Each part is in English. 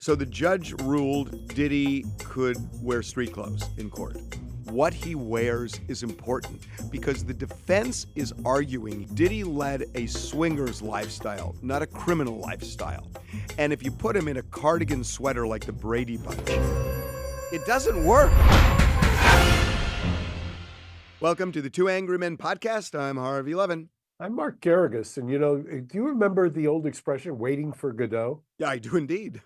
So the judge ruled Diddy could wear street clothes in court. What he wears is important because the defense is arguing Diddy led a swingers lifestyle, not a criminal lifestyle. And if you put him in a cardigan sweater like the Brady Bunch, it doesn't work. Welcome to the Two Angry Men podcast. I'm Harvey Levin. I'm Mark Geragos, and do you remember the old expression "waiting for Godot"? Yeah, I do indeed.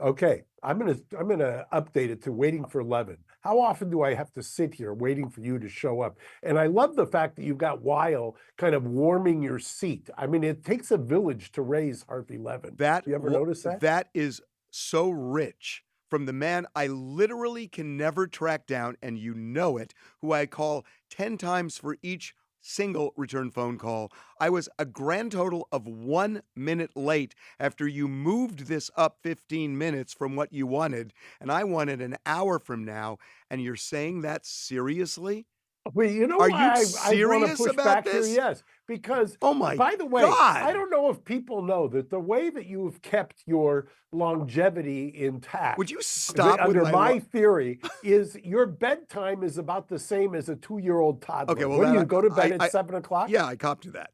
Okay, I'm gonna update it to "waiting for Levin." How often do I have to sit here waiting for you to show up? And I love the fact that you've got Weil kind of warming your seat. I mean, it takes a village to raise Harvey Levin. You ever notice that? That is so rich from the man I literally can never track down, and you know it, who I call 10 times for each single return phone call. I was a grand total of 1 minute late after you moved this up 15 minutes from what you wanted, and I wanted an hour from now, and you're saying that seriously? Well, you know Are why you I want to serious push about back this? here? Yes, because Oh my by the way, God. I don't know if people know that the way that you've kept your longevity intact. Would you stop with Under my my theory, is your bedtime is about the same as a 2-year-old toddler. Okay, well, What do that- you go to bed I- at 7 o'clock? Yeah, I cop to that.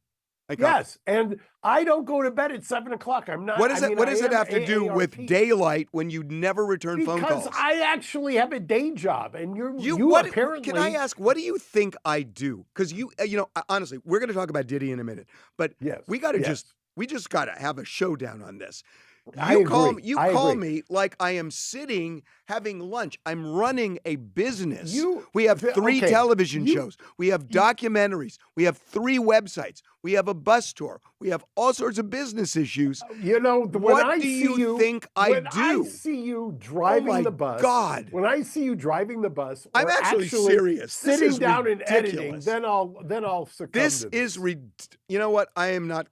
Yes, and I don't go to bed at 7 o'clock. I'm not. What does I mean, what does I it am have to do with AARP. daylight when you never return phone Because calls? I actually have a day job, and you What, apparently. can I ask, what do you think I do? Because honestly, we're going to talk about Diddy in a minute, but Yes, we got to yes. we just got to have a showdown on this. I You agree. I call agree. me like I am sitting having lunch. I'm running a business. You- We have 3 okay, television you- shows. We have documentaries. We have 3 websites. We have a bus tour. We have all sorts of business issues. When What I do see you think I when do? I see you driving my the bus, God. when I see you driving the bus, I'm or actually serious. This sitting is down and editing, ridiculous. then I'll succumb This to is you know what? I am not.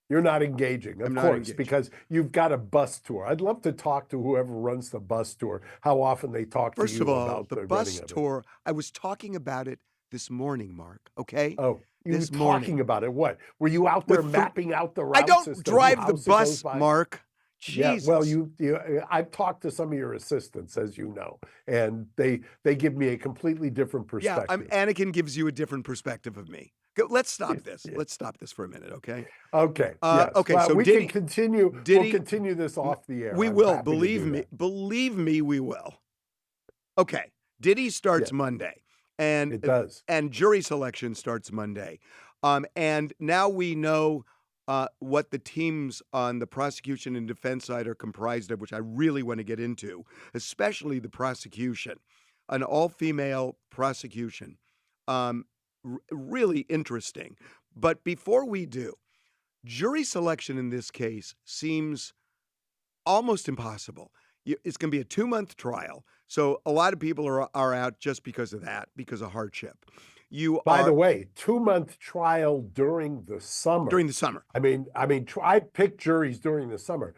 You're not engaging, of I'm not course, engaging. because you've got a bus tour. I'd love to talk to whoever runs the bus tour, how often they talk to First you of all, about the running bus of it. tour. I was talking about it this morning, Mark. Okay. Oh, you were This talking morning. about it. What? Were you out there With the- mapping out the routes? I don't as to drive who the house it goes bus, by? Mark. Yeah, Jesus. well, I've talked to some of your assistants, as you know, and they give me a completely different Yeah, perspective. Anakin gives you a different perspective of me. Let's stop this. Yeah. Let's stop this for a minute, okay? Okay. Uh, Yes. okay, Well, so we Diddy- can continue. Diddy- We'll continue this off the air. We I'm will. happy to Believe do me. that. Believe me, we will. Okay. Diddy starts Yeah. Monday, and It does. and jury selection starts Monday. And now we know what the teams on the prosecution and defense side are comprised of, which I really want to get into, especially the prosecution, an all-female prosecution. Really interesting. But before we do, jury selection in this case seems almost impossible. It's going to be a 2-month trial. So a lot of people are out just because of that, because of hardship. By the way, 2-month trial during the summer. During the summer. I mean, I pick juries during the summer.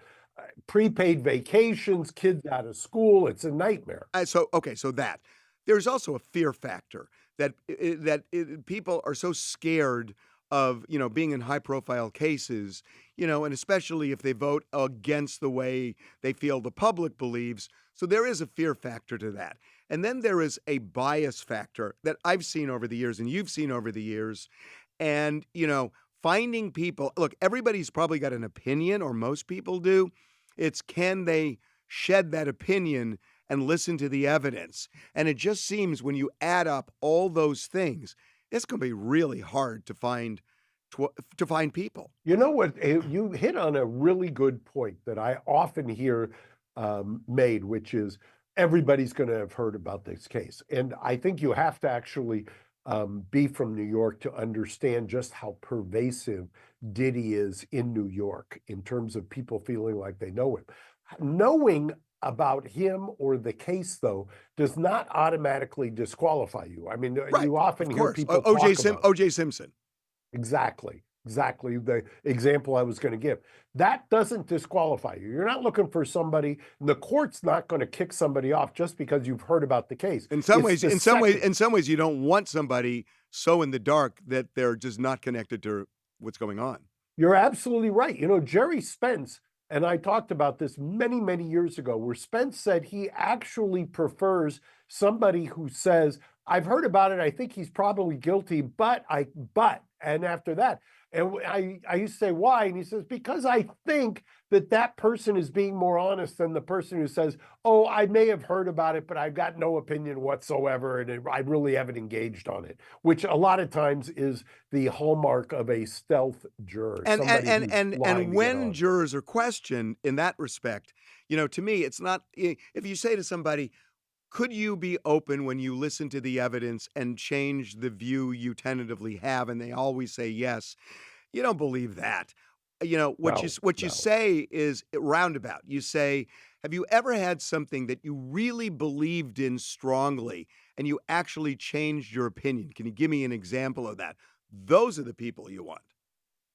Prepaid vacations, kids out of school. It's a nightmare. So that. There's also a fear factor that people are so scared of, being in high-profile cases, and especially if they vote against the way they feel the public believes. So there is a fear factor to that. And then there is a bias factor that I've seen over the years and you've seen over the years. And, finding people, look, everybody's probably got an opinion, or most people do. It's can they shed that opinion and listen to the evidence? And it just seems when you add up all those things, it's going to be really hard to find people. You know what? You hit on a really good point that I often hear made, which is everybody's going to have heard about this case. And I think you have to actually be from New York to understand just how pervasive Diddy is in New York in terms of people feeling like they know him. Knowing about him or the case, though, does not automatically disqualify you. I mean, Right, you often of hear course. people O.J. talk about it. O.J. Simpson. Exactly the example I was going to give. That doesn't disqualify you. You're not looking for somebody, and the court's not going to kick somebody off just because you've heard about the case. In some It's ways, you don't want somebody so in the dark that they're just not connected to what's going on. You're absolutely right. Jerry Spence And I talked about this many, many years ago, where Spence said he actually prefers somebody who says, I've heard about it, I think he's probably guilty, and after that. And I used to say, why? And he says, because I think that person is being more honest than the person who says, oh, I may have heard about it, but I've got no opinion whatsoever, and I really haven't engaged on it, which a lot of times is the hallmark of a stealth juror, And somebody who's lying and to get when on. jurors are questioned in that respect, to me, it's not if you say to somebody, could you be open when you listen to the evidence and change the view you tentatively have? And they always say yes. You don't believe that. No, What you no. say is roundabout. You say, have you ever had something that you really believed in strongly and you actually changed your opinion? Can you give me an example of that? Those are the people you want.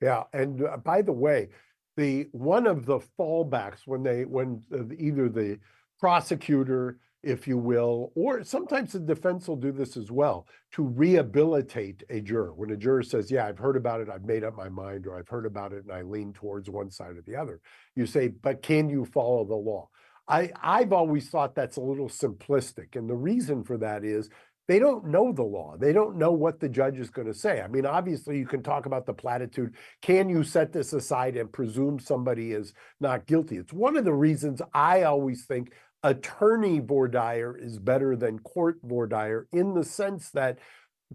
Yeah, and by the way, the one of the fallbacks when either the prosecutor, if you will, or sometimes the defense will do this as well, to rehabilitate a juror. When a juror says, yeah, I've heard about it, I've made up my mind, or I've heard about it and I lean towards one side or the other, you say, but can you follow the law? I've always thought that's a little simplistic. And the reason for that is they don't know the law. They don't know what the judge is going to say. I mean, obviously, you can talk about the platitude. Can you set this aside and presume somebody is not guilty? It's one of the reasons I always think attorney voir dire is better than court voir dire, in the sense that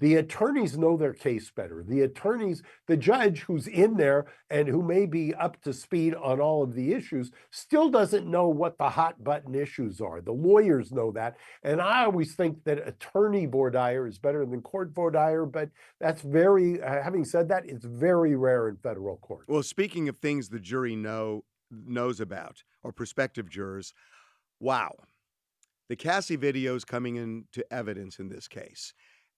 the attorneys know their case better. The judge who's in there and who may be up to speed on all of the issues still doesn't know what the hot button issues are. The lawyers know that. And I always think that attorney voir dire is better than court voir dire, but that's having said that, it's very rare in federal court. Well, speaking of things the jury knows about, or prospective jurors, wow. The Cassie video is coming into evidence in this case.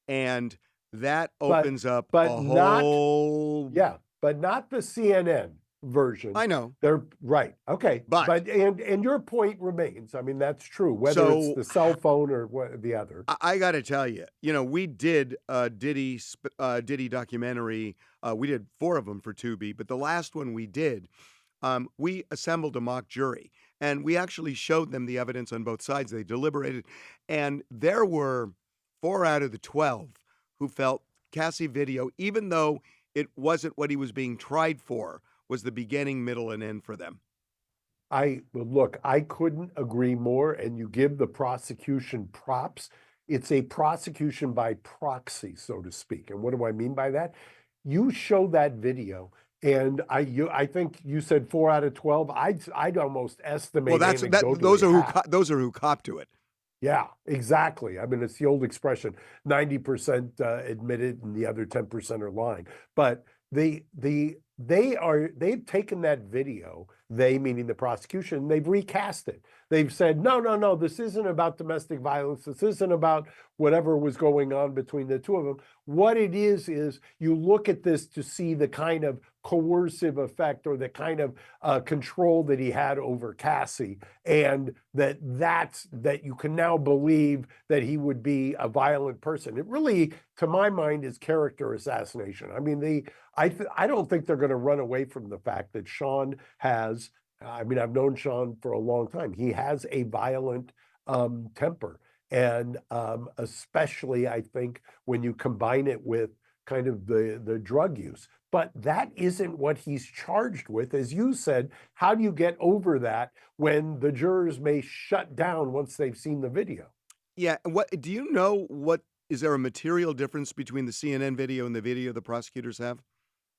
And that opens up but a not whole. Yeah, but not the CNN version. I know. They're right. Okay. But and your point remains. I mean, that's true, whether it's the cell phone or the other. I got to tell you, we did a Diddy documentary. We did 4 of them for Tubi, but the last one we did, we assembled a mock jury, and we actually showed them the evidence on both sides. They deliberated, and there were 4 out of the 12 who felt Cassie video, even though it wasn't what he was being tried for, was the beginning, middle, and end for them. Look, I couldn't agree more. And you give the prosecution props. It's a prosecution by proxy, so to speak. And what do I mean by that? You show that video, and I think you said 4 out of 12. I'd almost estimate. Well, those are who cop to it. Yeah, exactly. I mean, it's the old expression: 90% admitted, and the other 10% are lying. But they've taken that video, they meaning the prosecution, they've recast it. They've said, no, this isn't about domestic violence. This isn't about whatever was going on between the two of them. What it is you look at this to see the kind of coercive effect, or the kind of control that he had over Cassie, and that you can now believe that he would be a violent person. It really, to my mind, is character assassination. I mean, I don't think they're going to run away from the fact that Sean has, I mean, I've known Sean for a long time. He has a violent temper. And especially, I think, when you combine it with kind of the drug use. But that isn't what he's charged with. As you said, how do you get over that when the jurors may shut down once they've seen the video? Yeah. Is there a material difference between the CNN video and the video the prosecutors have?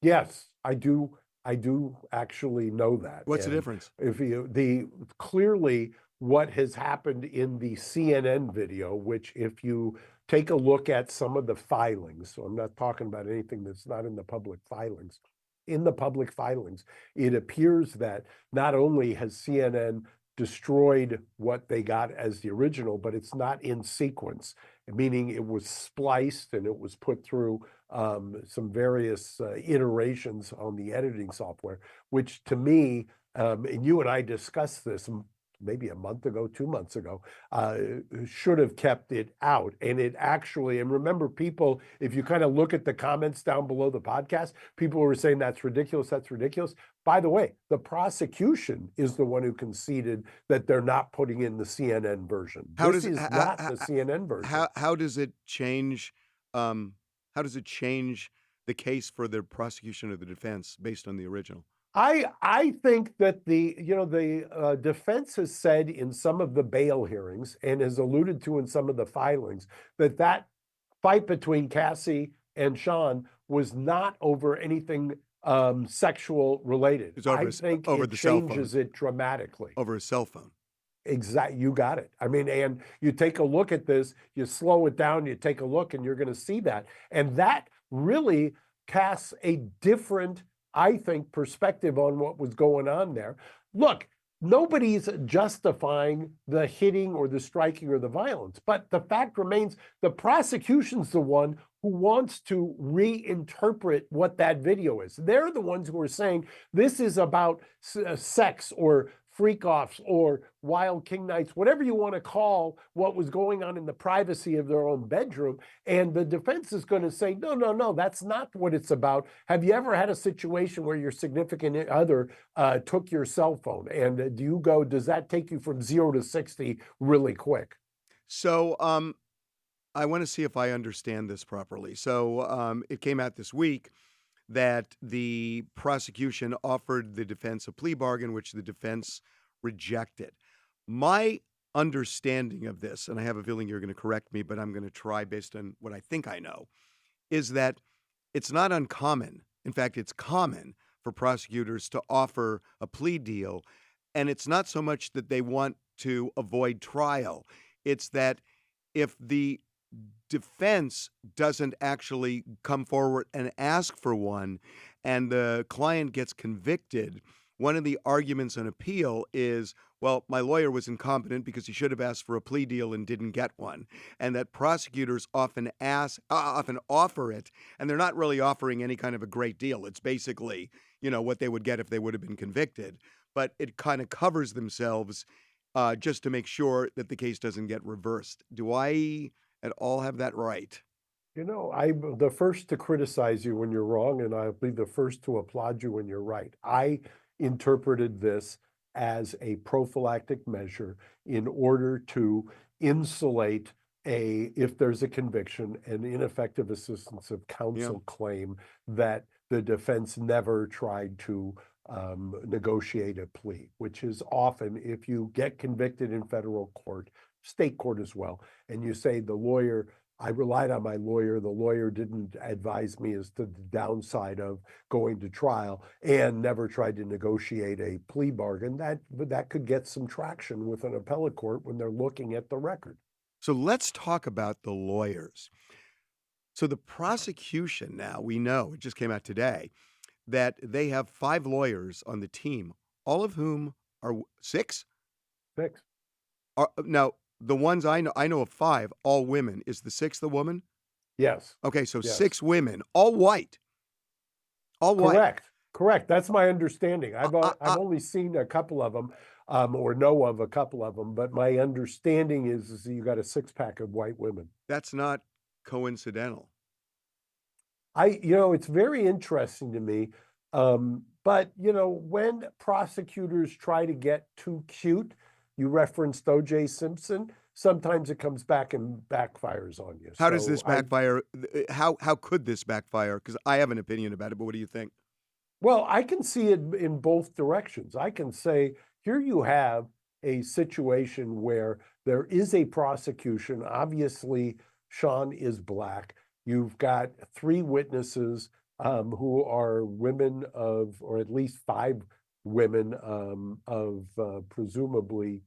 Yes, I do. I do actually know that. What's the difference? Clearly what has happened in the CNN video, which if you take a look at some of the filings, so I'm not talking about anything that's not in the public filings. In the public filings, it appears that not only has CNN destroyed what they got as the original, but it's not in sequence, meaning it was spliced and it was put through some various iterations on the editing software, which to me, and you and I discussed this maybe a month ago, 2 months ago, should have kept it out. And it actually, and remember, people, if you kind of look at the comments down below the podcast, people were saying that's ridiculous, that's ridiculous. By the way, the prosecution is the one who conceded that they're not putting in the CNN version. This is not the CNN version. How does it change? How does it change the case for the prosecution or the defense based on the original? I think that the defense has said in some of the bail hearings and has alluded to in some of the filings that that fight between Cassie and Sean was not over anything sexual related. It's over, I think over it the cell phone. changes it dramatically. Over a cell phone. Exactly, you got it. I mean, and you take a look at this, you slow it down, you take a look, and you're going to see that, and that really casts a different, I think, perspective on what was going on there. Look, nobody's justifying the hitting or the striking or the violence, but the fact remains the prosecution's the one who wants to reinterpret what that video is. They're the ones who are saying this is about sex or freak-offs or wild king nights, whatever you want to call what was going on in the privacy of their own bedroom. And the defense is going to say, no, no, no, that's not what it's about. Have you ever had a situation where your significant other took your cell phone? And does that take you from 0 to 60 really quick? So I want to see if I understand this properly. So it came out this week that the prosecution offered the defense a plea bargain, which the defense rejected. My understanding of this, and I have a feeling you're going to correct me, but I'm going to try based on what I think I know, is that it's not uncommon. In fact, it's common for prosecutors to offer a plea deal, and it's not so much that they want to avoid trial. It's that if the defense doesn't actually come forward and ask for one, and the client gets convicted, one of the arguments on appeal is, well, my lawyer was incompetent because he should have asked for a plea deal and didn't get one. And that prosecutors often offer it, and they're not really offering any kind of a great deal. It's basically, what they would get if they would have been convicted. But it kind of covers themselves just to make sure that the case doesn't get reversed. Do I at all have that right? I'm the first to criticize you when you're wrong, and I'll be the first to applaud you when you're right. I interpreted this as a prophylactic measure in order to insulate if there's a conviction, an ineffective assistance of counsel claim that the defense never tried to negotiate a plea, which is often, if you get convicted in federal court, state court as well, and you say I relied on my lawyer, the lawyer didn't advise me as to the downside of going to trial and never tried to negotiate a plea bargain, that could get some traction with an appellate court when they're looking at the record. So let's talk about the lawyers. So the prosecution now, we know, it just came out today, that they have 5 lawyers on the team, all of whom are 6? 6. Now, the ones I know of 5, all women. Is the 6th a woman? Yes. Okay, so yes. 6 women, all white. All white. Correct. That's my understanding. I've only seen a couple of them, or know of a couple of them, but my understanding is you got a 6-pack of white women. That's not coincidental. It's very interesting to me. But when prosecutors try to get too cute, you referenced O.J. Simpson, sometimes it comes back and backfires on you. How does this backfire? How could this backfire? Because I have an opinion about it, but what do you think? Well, I can see it in both directions. I can say, here you have a situation where there is a prosecution. Obviously, Sean is black. You've got 3 witnesses who are women or at least 5 women of presumably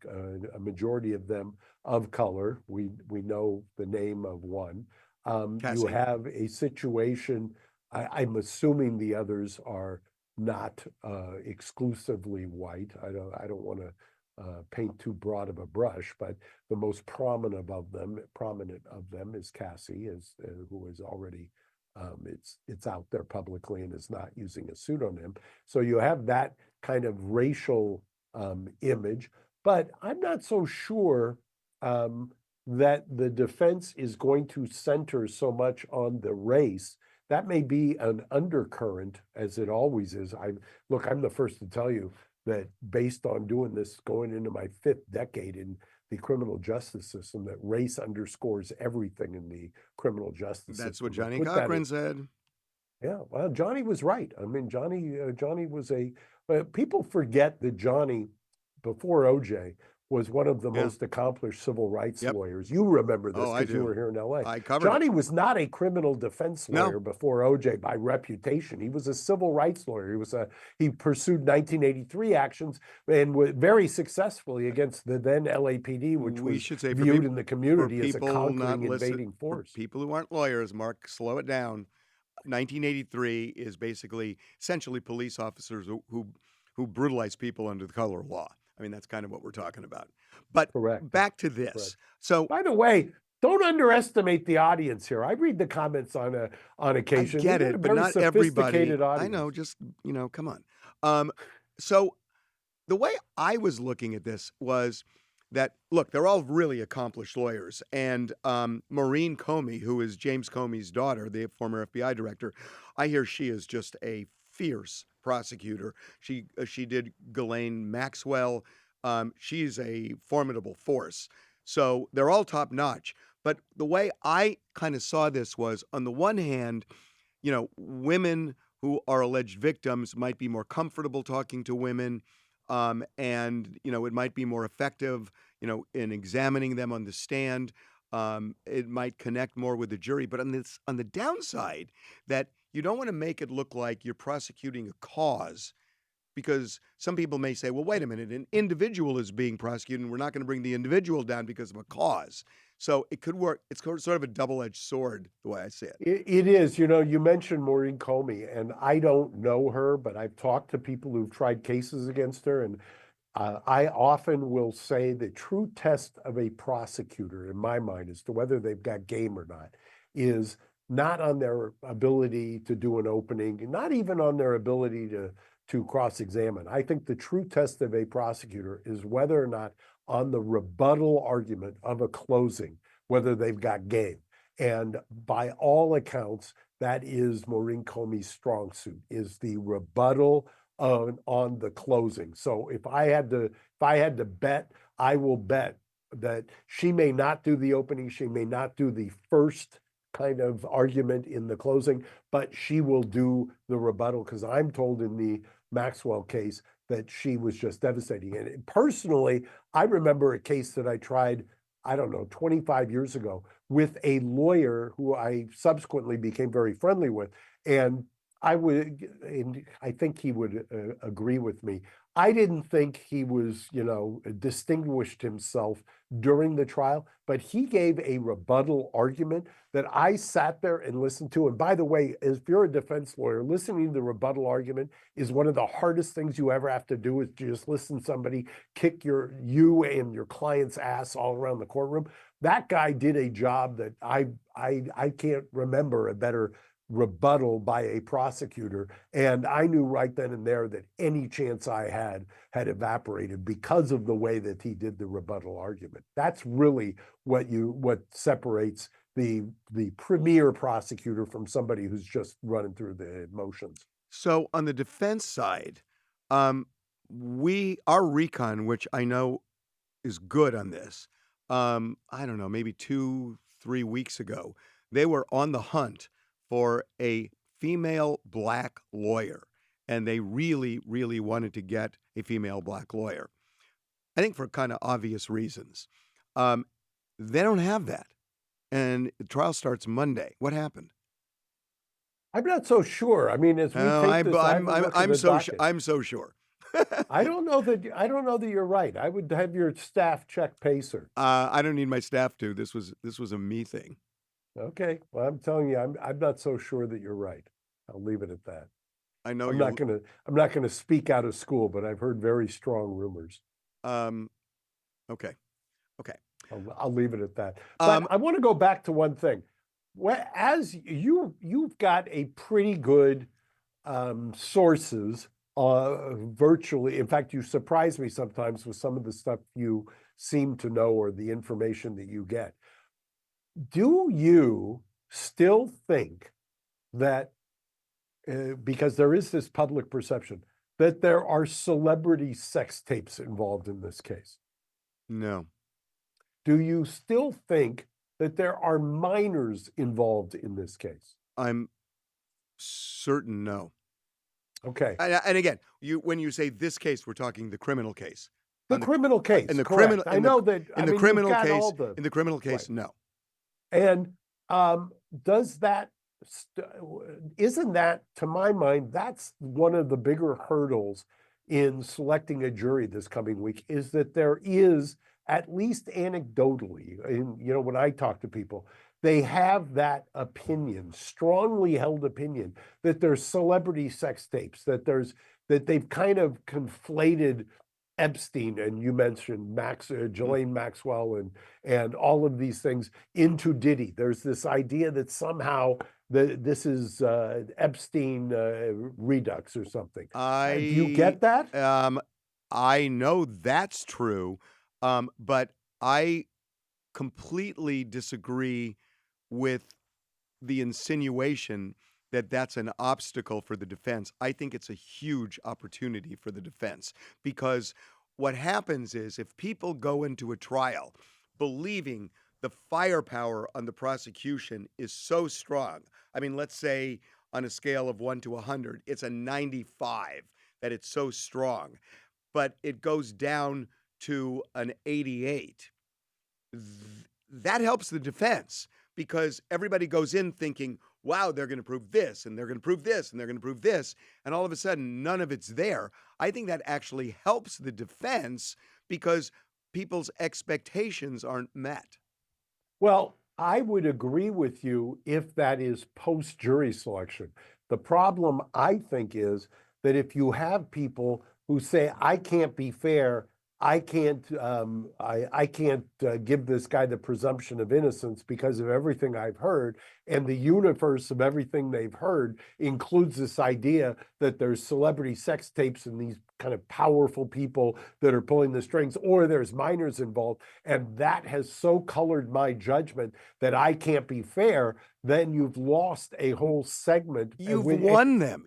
a majority of them of color. We know the name of one. Cassie. You have a situation, I'm assuming the others are not exclusively white. I don't want to paint too broad of a brush, but the most prominent of them is Cassie, who is already it's out there publicly and is not using a pseudonym. So you have that kind of racial image. But I'm not so sure that the defense is going to center so much on the race. That may be an undercurrent, as it always is. I'm the first to tell you that based on doing this, going into my 5th decade in the criminal justice system, that race underscores everything in the criminal justice That's system. what But Johnny put that Cochran in- said. yeah, well, Johnny was right. I mean, Johnny was people forget that Johnny, before OJ, was one of the Yeah. most accomplished civil rights Yep. lawyers. You remember this Oh, I because you do. were here in LA. I covered it. Johnny was not a criminal defense No. lawyer before OJ by reputation. He was a civil rights lawyer. He pursued 1983 actions and very successfully against the then LAPD, which We was should say viewed in the community as a people not conquering, listen, invading for force. people who aren't lawyers, Mark, slow it down. 1983 is basically essentially police officers who brutalize people under the color of law. I mean, that's kind of what we're talking about. But Correct. back to this. Correct. So, By the way, don't underestimate the audience here. I read the comments on occasion. I get We've got it, a but very not everybody. sophisticated I audience. know, just, come on. So the way I was looking at this was that, look, they're all really accomplished lawyers. And Maureen Comey, who is James Comey's daughter, the former FBI director, I hear she is just a fierce prosecutor. She did Ghislaine Maxwell. She's a formidable force. So they're all top notch. But the way I kind of saw this was, on the one hand, women who are alleged victims might be more comfortable talking to women. And it might be more effective, in examining them on the stand. It might connect more with the jury. But on the downside, that you don't want to make it look like you're prosecuting a cause, because some people may say, well, wait a minute, an individual is being prosecuted, and we're not going to bring the individual down because of a cause. So it could work. It's sort of a double-edged sword, the way I see it. It is. You mentioned Maureen Comey, and I don't know her, but I've talked to people who've tried cases against her, and I often will say the true test of a prosecutor, in my mind, as to whether they've got game or not, is not on their ability to do an opening, not even on their ability to cross-examine. I think the true test of a prosecutor is whether or not, on the rebuttal argument of a closing, whether they've got game. And by all accounts, that is Maureen Comey's strong suit, is the rebuttal on the closing. So if I had to bet, I will bet that she may not do the opening, she may not do the first kind of argument in the closing, but she will do the rebuttal, because I'm told in the Maxwell case that she was just devastating. And personally, I remember a case that I tried, I don't know, 25 years ago, with a lawyer who I subsequently became very friendly with. And I think he would agree with me. I didn't think he was, distinguished himself during the trial, but he gave a rebuttal argument that I sat there and listened to. And by the way, if you're a defense lawyer, listening to the rebuttal argument is one of the hardest things you ever have to do, is just listen to somebody kick you and your client's ass all around the courtroom. That guy did a job that I can't remember a better rebuttal by a prosecutor. And I knew right then and there that any chance I had evaporated because of the way that he did the rebuttal argument. That's really what separates the premier prosecutor from somebody who's just running through the motions. So on the defense side, our recon, which I know is good on this, I don't know, maybe 2-3 weeks ago, they were on the hunt for a female black lawyer, and they really, really wanted to get a female black lawyer. I think for kind of obvious reasons. They don't have that, and the trial starts Monday. What happened? I'm not so sure. I mean, as we take this, I'm so sure. I don't know that you're right. I would have your staff check Pacer. I don't need my staff to. This was a me thing. Okay. Well, I'm telling you, I'm not so sure that you're right. I'll leave it at that. I know I'm not gonna speak out of school, but I've heard very strong rumors. Okay. I'll leave it at that. But I want to go back to one thing. As you've got a pretty good sources virtually. In fact, you surprise me sometimes with some of the stuff you seem to know or the information that you get. Do you still think that, because there is this public perception, that there are celebrity sex tapes involved in this case? No. Do you still think that there are minors involved in this case? I'm certain no. Okay. And again, when you say this case, we're talking the criminal case. The criminal case, In the correct. criminal, I know that. in the criminal case, in the criminal case, no. And does that, isn't that, to my mind, that's one of the bigger hurdles in selecting a jury this coming week, is that there is, at least anecdotally, and when I talk to people, they have that opinion, strongly held opinion, that there's celebrity sex tapes, that they've kind of conflated Epstein, and you mentioned Ghislaine Maxwell and all of these things into Diddy. There's this idea that somehow this is Epstein redux or something. Do you get that? I know that's true, but I completely disagree with the insinuation that that's an obstacle for the defense. I think it's a huge opportunity for the defense, because what happens is, if people go into a trial believing the firepower on the prosecution is so strong, I mean, let's say on a scale of 1 to 100, it's a 95, that it's so strong, but it goes down to an 88. That helps the defense, because everybody goes in thinking, wow, they're going to prove this, and they're going to prove this, and they're going to prove this, and all of a sudden, none of it's there. I think that actually helps the defense, because people's expectations aren't met. Well, I would agree with you if that is post-jury selection. The problem, I think, is that if you have people who say, I can't be fair, I can't give this guy the presumption of innocence because of everything I've heard, and the universe of everything they've heard includes this idea that there's celebrity sex tapes and these kind of powerful people that are pulling the strings, or there's minors involved, and that has so colored my judgment that I can't be fair, then you've lost a whole segment. You've won them.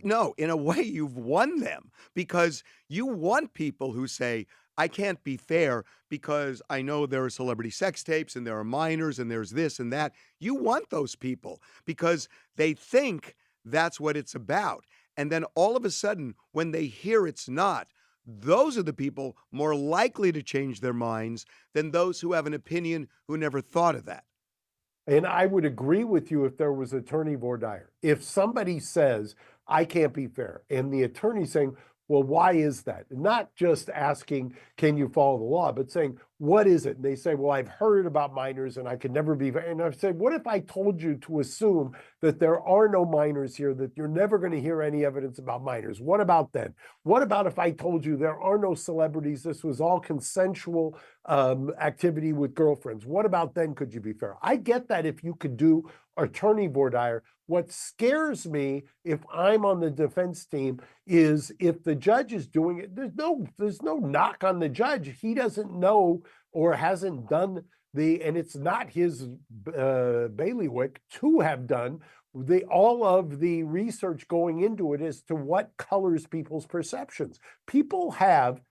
No, in a way, you've won them, because you want people who say, I can't be fair because I know there are celebrity sex tapes and there are minors and there's this and that. You want those people because they think that's what it's about. And then all of a sudden, when they hear it's not, those are the people more likely to change their minds than those who have an opinion who never thought of that. And I would agree with you if there was attorney voir dire. If somebody says, I can't be fair, and the attorney saying, well, why is that? Not just asking, can you follow the law, but saying, what is it? And they say, well, I've heard about minors and I can never be fair. And I've said, what if I told you to assume that there are no minors here, that you're never going to hear any evidence about minors? What about then? What about if I told you there are no celebrities, this was all consensual activity with girlfriends? What about then? Could you be fair? I get that if you could do attorney voir dire. What scares me if I'm on the defense team is if the judge is doing it, there's no knock on the judge. He doesn't know or hasn't done and it's not his bailiwick to have done all of the research going into it as to what colors people's perceptions. People have,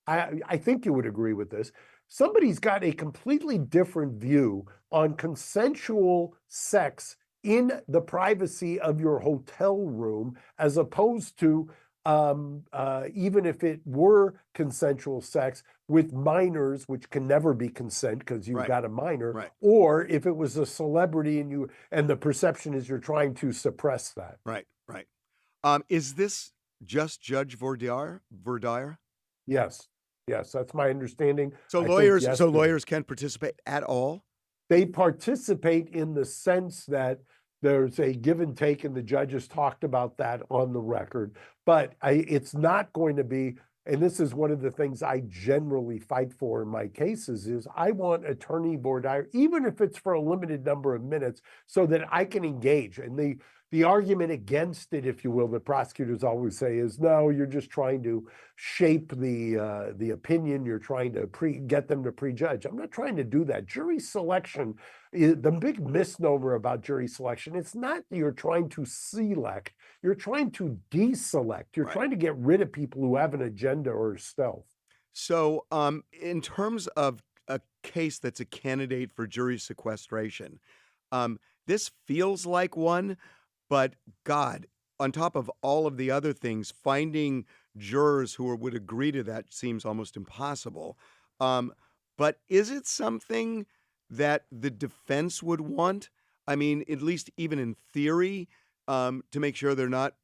I think you would agree with this, somebody's got a completely different view on consensual sex in the privacy of your hotel room, as opposed to even if it were consensual sex with minors, which can never be consent because you've got a minor, or if it was a celebrity and the perception is you're trying to suppress that. Right. Is this just Judge voir dire? Yes, that's my understanding. So lawyers can't participate at all? They participate in the sense that there's a give and take, and the judges talked about that on the record. But it's not going to be, and this is one of the things I generally fight for in my cases, is I want attorney voir dire, even if it's for a limited number of minutes, so that I can engage. And The argument against it, if you will, that prosecutors always say is, no, you're just trying to shape the opinion. You're trying to get them to prejudge. I'm not trying to do that. Jury selection, the big misnomer about jury selection, it's not that you're trying to select, you're trying to deselect. You're Right. trying to get rid of people who have an agenda or stealth. So, in terms of a case that's a candidate for jury sequestration, this feels like one, but God, on top of all of the other things, finding jurors who would agree to that seems almost impossible. Um, but is it something that the defense would want? I mean, at least even in theory, to make sure they're not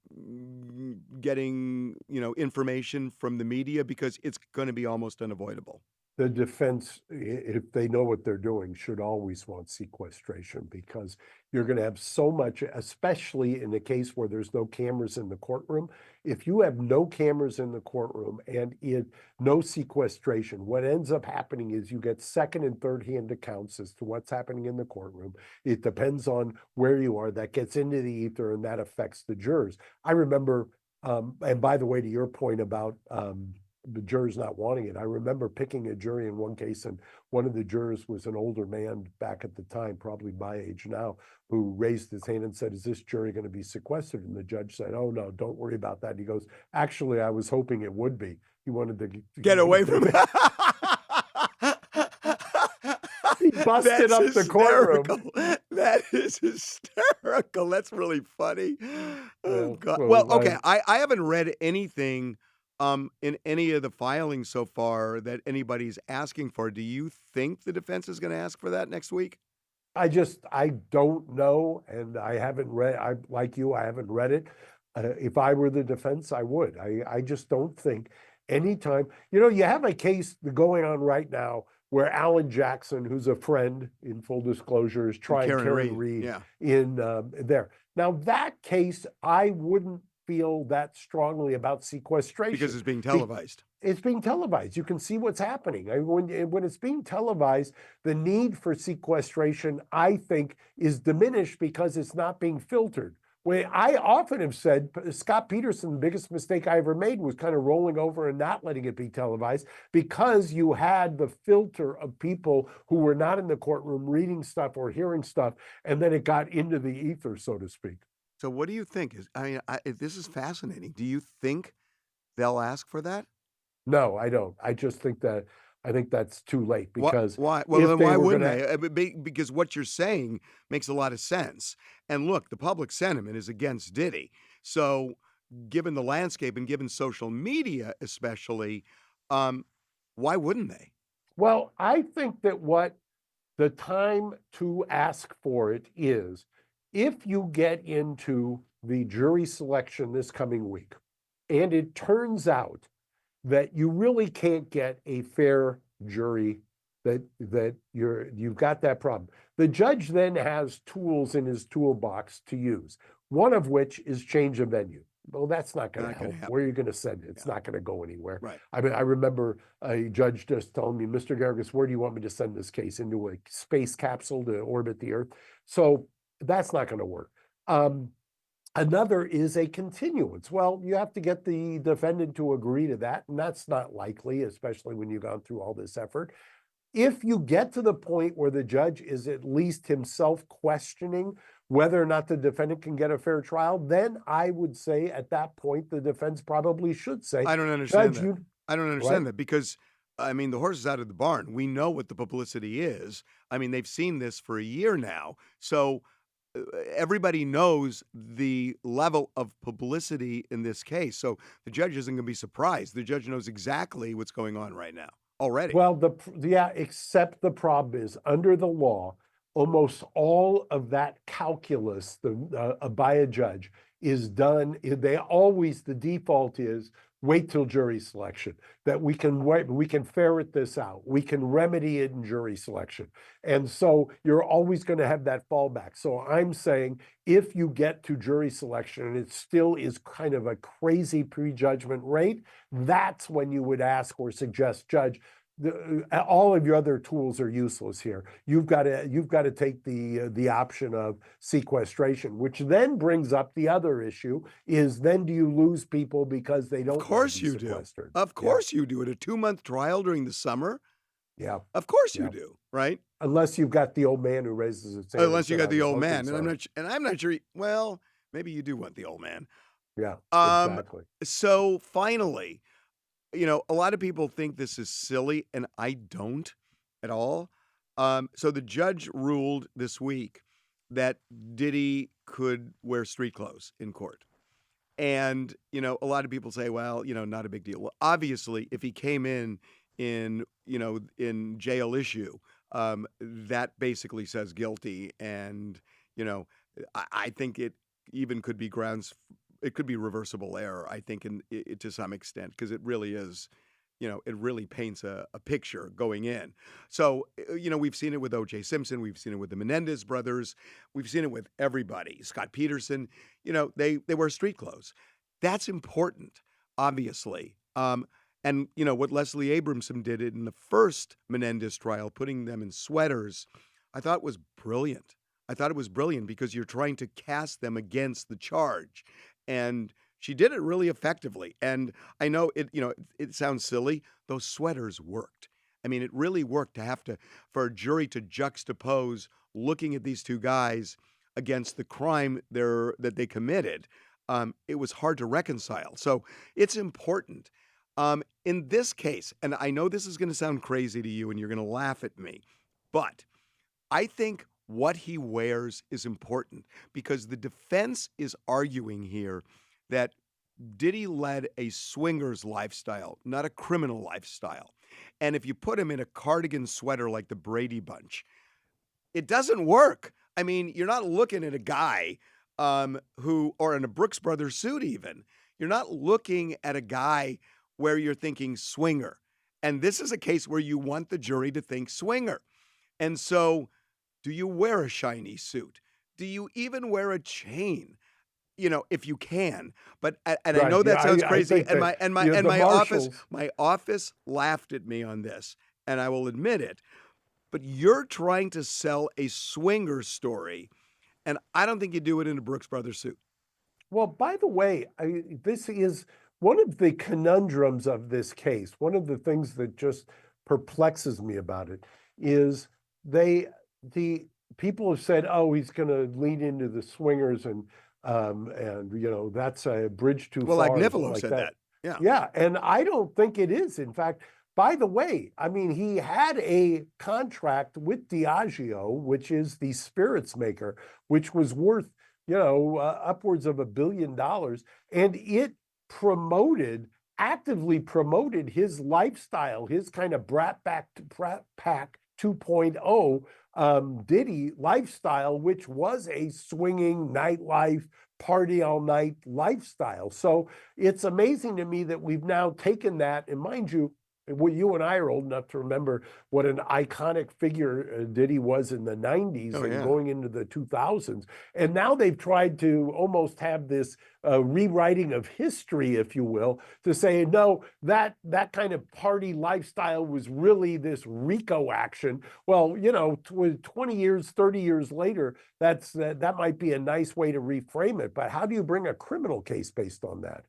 getting, information from the media because it's going to be almost unavoidable. The defense, if they know what they're doing, should always want sequestration, because you're going to have so much, especially in a case where there's no cameras in the courtroom. If you have no cameras in the courtroom and no sequestration, what ends up happening is you get second and third hand accounts as to what's happening in the courtroom. It depends on where you are. That gets into the ether, and that affects the jurors. I remember, and by the way, to your point about the jurors not wanting it, I remember picking a jury in one case, and one of the jurors was an older man back at the time, probably my age now, who raised his hand and said, "Is this jury going to be sequestered?" And the judge said, "Oh, no, don't worry about that." He goes, "Actually, I was hoping it would be." He wanted to Get away from it. He busted That's up the courtroom. hysterical. That is hysterical. That's really funny. Oh, God. well, Well, okay. I haven't read anything in any of the filings so far that anybody's asking for. Do you think the defense is going to ask for that next week? I don't know, and I haven't read. Like you, I haven't read it. If I were the defense, I would. I just don't think anytime, you have a case going on right now where Alan Jackson, who's a friend, in full disclosure, is trying Karen Reed Yeah. in there. Now, that case, I wouldn't feel that strongly about sequestration Because it's being televised. It's being televised. You can see what's happening. I mean, when it's being televised, the need for sequestration, I think, is diminished because it's not being filtered. When I often have said, Scott Peterson, the biggest mistake I ever made was kind of rolling over and not letting it be televised, because you had the filter of people who were not in the courtroom reading stuff or hearing stuff, and then it got into the ether, so to speak. So what do you think? This is fascinating. Do you think they'll ask for that? No, I don't. I think that's too late, because why? Well, then why wouldn't gonna, they? Because what you're saying makes a lot of sense. And look, the public sentiment is against Diddy. So, given the landscape and given social media, especially, why wouldn't they? Well, I think that what the time to ask for it is, if you get into the jury selection this coming week, and it turns out that you really can't get a fair jury, that you've got that problem. The judge then has tools in his toolbox to use, one of which is change of venue. Well, that's not going to help. Where are you going to send it? It's not going to go anywhere. Right. I mean, I remember a judge just telling me, "Mr. Geragos, where do you want me to send this case? Into a space capsule to orbit the Earth?" So that's not going to work. Another is a continuance. Well, you have to get the defendant to agree to that, and that's not likely, especially when you've gone through all this effort. If you get to the point where the judge is at least himself questioning whether or not the defendant can get a fair trial, then I would say at that point, the defense probably should say, I don't understand "Judge, that. I don't understand that, because, I mean, the horse is out of the barn. We know what the publicity is. I mean, they've seen this for a year now. So everybody knows the level of publicity in this case. So the judge isn't going to be surprised. The judge knows exactly what's going on right now already. Well, except the problem is, under the law, almost all of that calculus by a judge is done. The default is wait till jury selection, that we can ferret this out. We can remedy it in jury selection. And so you're always going to have that fallback. So I'm saying, if you get to jury selection and it still is kind of a crazy prejudgment rate, that's when you would ask or suggest, "Judge, all of your other tools are useless here. You've got to take the option of sequestration, which then brings up the other issue: is then do you lose people because they Of don't want to course be you do. sequestered? Of Yeah, course you do. At a 2-month trial during the summer, yeah, of course you yeah. do, right? Unless you've got the old man who raises his hand and Unless you said, got "I the was old hoping man, so." and I'm not sure. Well, maybe you do want the old man. Yeah, Um, exactly. so finally, a lot of people think this is silly, and I don't at all. So the judge ruled this week that Diddy could wear street clothes in court. And, a lot of people say, well, not a big deal. Well, obviously, if he came in jail issue, that basically says guilty. And, you know, I think it even could be it could be reversible error, I think, to some extent, because it really is, it really paints a picture going in. So, we've seen it with O.J. Simpson. We've seen it with the Menendez brothers. We've seen it with everybody. Scott Peterson, they wear street clothes. That's important, obviously. And, what Leslie Abramson did in the first Menendez trial, putting them in sweaters, I thought was brilliant. I thought it was brilliant because you're trying to cast them against the charge. And she did it really effectively. And I know it sounds silly. Those sweaters worked. I mean, it really worked for a jury to juxtapose looking at these two guys against the crime that they committed. It was hard to reconcile. So it's important. In this case, and I know this is going to sound crazy to you and you're going to laugh at me, but I think what he wears is important because the defense is arguing here that Diddy led a swinger's lifestyle, not a criminal lifestyle. And if you put him in a cardigan sweater like the Brady Bunch, it doesn't work. I mean, you're not looking at a guy or in a Brooks Brothers suit even. You're not looking at a guy where you're thinking swinger. And this is a case where you want the jury to think swinger. And so, do you wear a shiny suit? Do you even wear a chain? If you can. But and I Right. know Yeah, that sounds I crazy. think And that the my office marshals. laughed at me on this, and I will admit it. But you're trying to sell a swinger story, and I don't think you do it in a Brooks Brothers suit. Well, by the way, this is one of the conundrums of this case. One of the things that just perplexes me about it is the people have said, "Oh, he's going to lean into the swingers, and that's a bridge too Well, like far," or something Nifalo like said that. that. Yeah. Yeah, and I don't think it is. In fact, by the way, I mean, he had a contract with Diageo, which is the spirits maker, which was worth upwards of $1 billion. And it actively promoted his lifestyle, his kind of brat pack 2.0 Diddy lifestyle, which was a swinging nightlife, party all night lifestyle. So it's amazing to me that we've now taken that, and mind you, well, you and I are old enough to remember what an iconic figure Diddy was in the 90s Oh, and yeah. going into the 2000s. And now they've tried to almost have this rewriting of history, if you will, to say, no, that kind of party lifestyle was really this RICO action. Well, 20 years, 30 years later, that might be a nice way to reframe it. But how do you bring a criminal case based on that?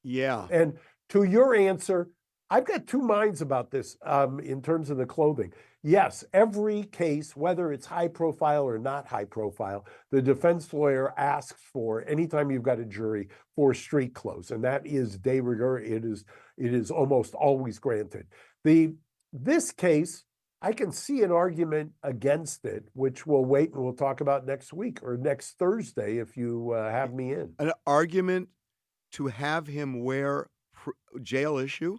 Yeah. And to your answer, I've got two minds about this in terms of the clothing. Yes, every case, whether it's high profile or not high profile, the defense lawyer asks for, anytime you've got a jury, for street clothes, and that is de rigueur. It is almost always granted. This case, I can see an argument against it, which we'll wait and we'll talk about next week or next Thursday if you have me in. An argument to have him wear jail issue?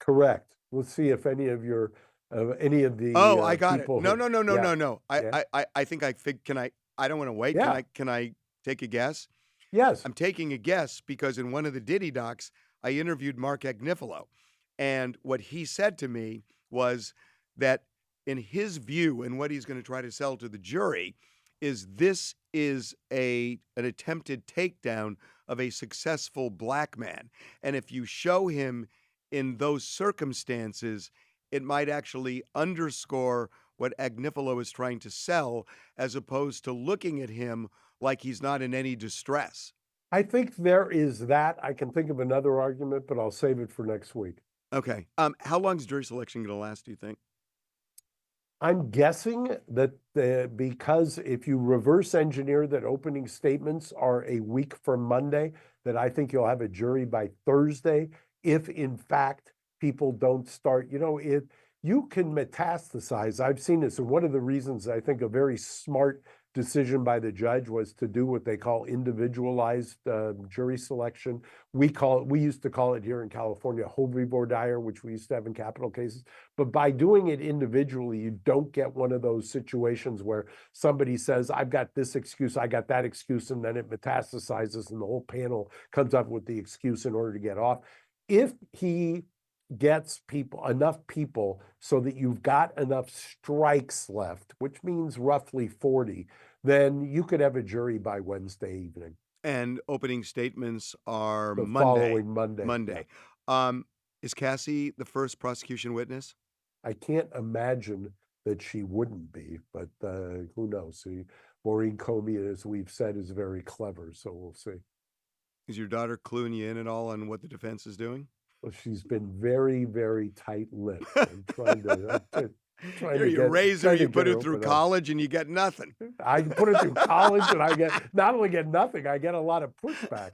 Correct. Let's see if any of Oh, the I got it. people No, who, no, no, no, yeah, no, no. yeah, I think can I don't want to wait. yeah, Can I take a guess? yes, I'm taking a guess because in one of the Diddy docs, I interviewed Mark Agnifilo. And what he said to me was that in his view and what he's going to try to sell to the jury is this is an attempted takedown of a successful black man. And if you show him in those circumstances, it might actually underscore what Agnifilo is trying to sell, as opposed to looking at him like he's not in any distress. I think there is that. I can think of another argument, but I'll save it for next week. Okay. How long is jury selection going to last, do you think? I'm guessing that because if you reverse engineer that opening statements are a week from Monday, that I think you'll have a jury by Thursday. If in fact people don't start, you can metastasize. I've seen this. And one of the reasons I think a very smart decision by the judge was to do what they call individualized jury selection. We used to call it here in California Harvey and which we used to have in capital cases. But by doing it individually, you don't get one of those situations where somebody says, I've got this excuse, I got that excuse, and then it metastasizes and the whole panel comes up with the excuse in order to get off. If he gets enough people so that you've got enough strikes left, which means roughly 40, then you could have a jury by Wednesday evening. And opening statements are The Monday. following Monday. Monday. Is Cassie the first prosecution witness? I can't imagine that she wouldn't be, but who knows? See, Maureen Comey, as we've said, is very clever, so we'll see. Is your daughter cluing you in at all on what the defense is doing? Well, she's been very, very tight-lipped. I'm trying to you raise her, you put her through college, and you get nothing. I put her through college, and I not only get nothing, I get a lot of pushback.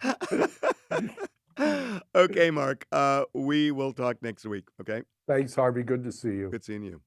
Okay, Mark. We will talk next week, okay? Thanks, Harvey. Good to see you. Good seeing you.